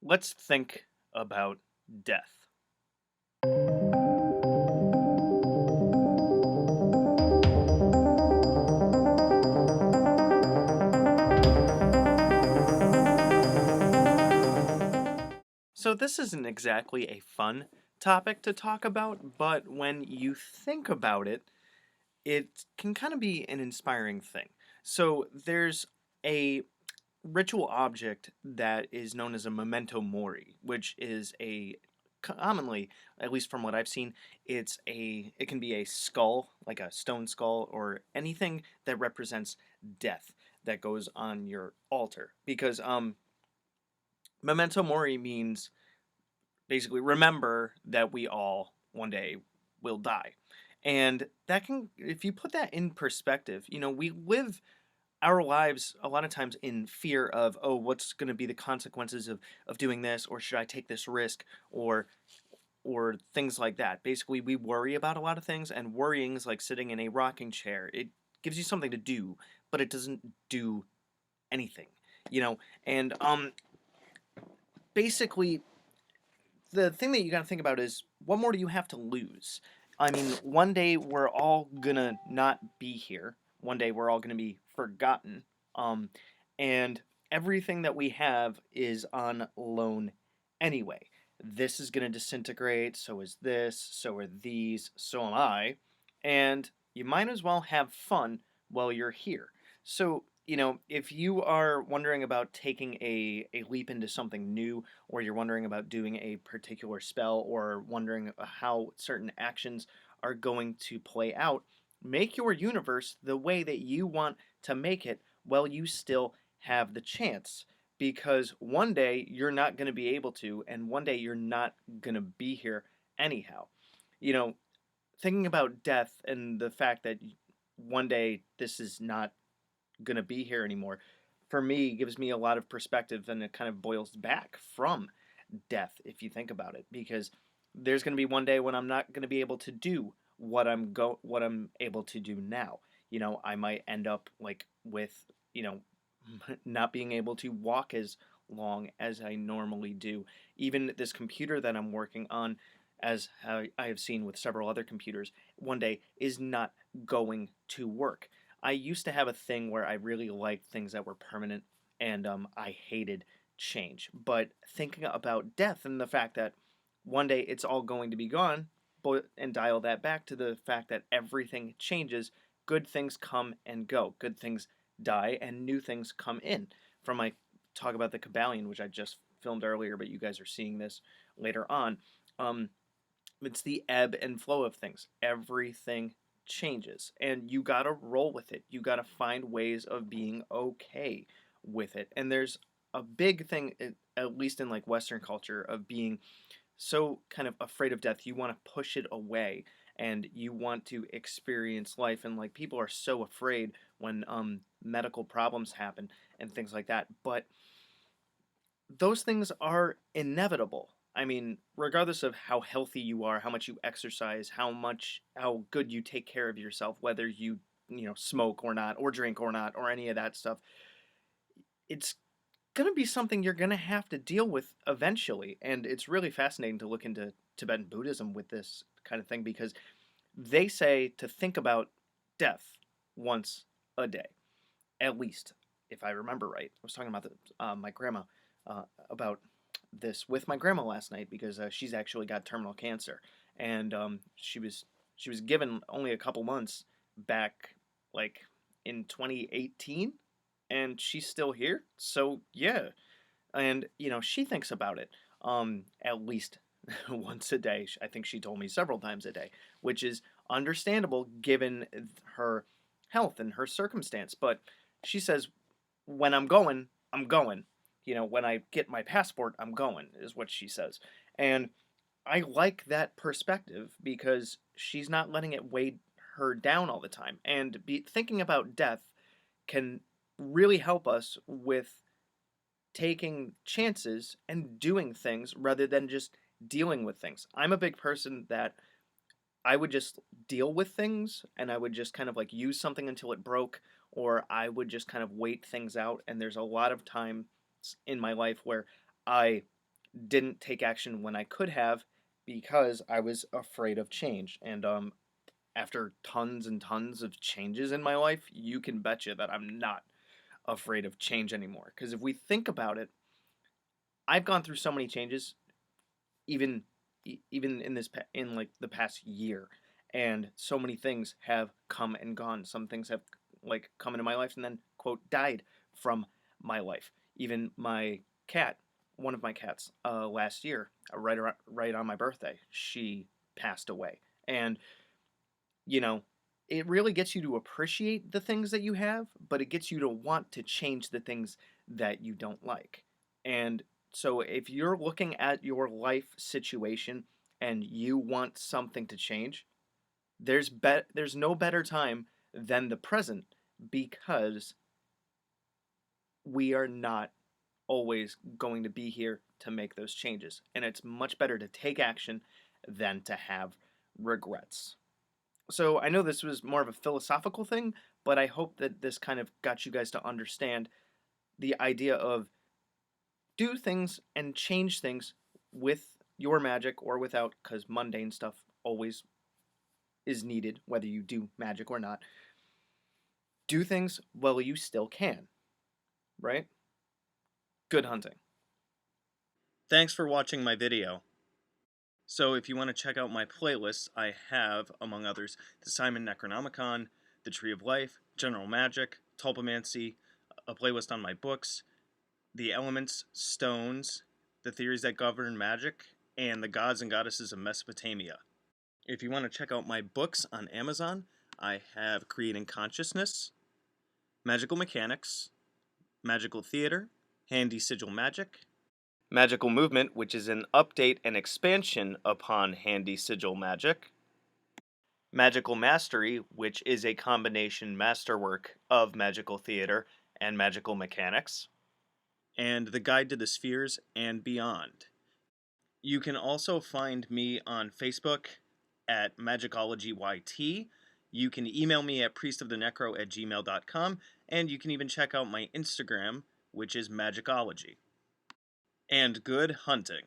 Let's think about death. So, this isn't exactly a fun topic to talk about, but when you think about it, it can kind of be an inspiring thing. So, there's a ritual object that is known as a memento mori, which is a commonly, at least from what I've seen, it can be a skull, like a stone skull, or anything that represents death that goes on your altar. Because memento mori means basically remember that we all one day will die. And that can, if you put that in perspective, we live our lives a lot of times in fear of, oh, what's going to be the consequences of doing this, or should I take this risk, or things like that. Basically, we worry about a lot of things, and worrying is like sitting in a rocking chair. It gives you something to do, but it doesn't do anything, you know. And basically, the thing that you got to think about is, what more do you have to lose? I mean, one day we're all gonna not be here. One day we're all gonna be forgotten. Um, and everything that we have is on loan anyway. This is gonna disintegrate, so is this, so are these, so am I. And you might as well have fun while you're here. So, if you are wondering about taking a leap into something new, or you're wondering about doing a particular spell, or wondering how certain actions are going to play out, make your universe the way that you want to make it while you still have the chance. Because one day you're not going to be able to, and one day you're not going to be here anyhow. You know, Thinking about death and the fact that one day this is not going to be here anymore, for me, gives me a lot of perspective, and it kind of boils back from death if you think about it, because there's going to be one day when I'm not going to be able to do what I'm able to do now. I might end up like with, you know not being able to walk as long as I normally do. Even this computer that I'm working on, as I have seen with several other computers, one day is not going to work. I used to have a thing where I really liked things that were permanent, and I hated change. But thinking about death and the fact that one day it's all going to be gone, and dial that back to the fact that everything changes, good things come and go, good things die, and new things come in. From my talk about the Kabbalion, which I just filmed earlier, but you guys are seeing this later on. Um, it's the ebb and flow of things. Everything changes, and you gotta roll with it. You gotta find ways of being okay with it. And there's a big thing, at least in like Western culture, of being so kind of afraid of death. You want to push it away, and you want to experience life. And like, people are so afraid when medical problems happen and things like that. But those things are inevitable. I mean, regardless of how healthy you are, how much you exercise, how good you take care of yourself, whether you smoke or not, or drink or not, or any of that stuff, it's going to be something you're going to have to deal with eventually. And it's really fascinating to look into Tibetan Buddhism with this kind of thing, because they say to think about death once a day, at least, if I remember right. I was talking about my grandma, about this with my grandma last night, because she's actually got terminal cancer, and she was given only a couple months back, like in 2018, and she's still here. So yeah, and she thinks about it at least once a day. I think she told me several times a day, which is understandable given her health and her circumstance. But she says, when I'm going, I'm going. When I get my passport, I'm going, is what she says. And I like that perspective, because she's not letting it weigh her down all the time. And thinking about death can really help us with taking chances and doing things rather than just dealing with things. I'm a big person that I would just deal with things, and I would just kind of like use something until it broke, or I would just kind of wait things out. And there's a lot of times in my life where I didn't take action when I could have because I was afraid of change. And after tons and tons of changes in my life, you can betcha that I'm not afraid of change anymore. Because if we think about it, I've gone through so many changes, even even in in like the past year, and so many things have come and gone. Some things have like come into my life and then quote died from my life. Even my cat, one of my cats, last year, right on my birthday, she passed away, and you know, it really gets you to appreciate the things that you have, but it gets you to want to change the things that you don't like. And so if you're looking at your life situation and you want something to change, there's no better time than the present, because we are not always going to be here to make those changes. And it's much better to take action than to have regrets. So I know this was more of a philosophical thing, but I hope that this kind of got you guys to understand the idea of do things and change things with your magic or without, because mundane stuff always is needed, whether you do magic or not. Do things while you still can, right? Good hunting. Thanks for watching my video. So if you want to check out my playlists, I have, among others, the Simon Necronomicon, the Tree of Life, General Magic, Tulpamancy, a playlist on my books, the elements, stones, the theories that govern magic, and the gods and goddesses of Mesopotamia. If you want to check out my books on Amazon, I have Creating Consciousness, Magical Mechanics, Magical Theater, Handy Sigil Magic, Magical Movement, which is an update and expansion upon Handy Sigil Magic, Magical Mastery, which is a combination masterwork of Magical Theater and Magical Mechanics, and The Guide to the Spheres and Beyond. You can also find me on Facebook at Magickology YT. You can email me at priestofthenecro@gmail.com, and you can even check out my Instagram, which is Magickology. And good hunting.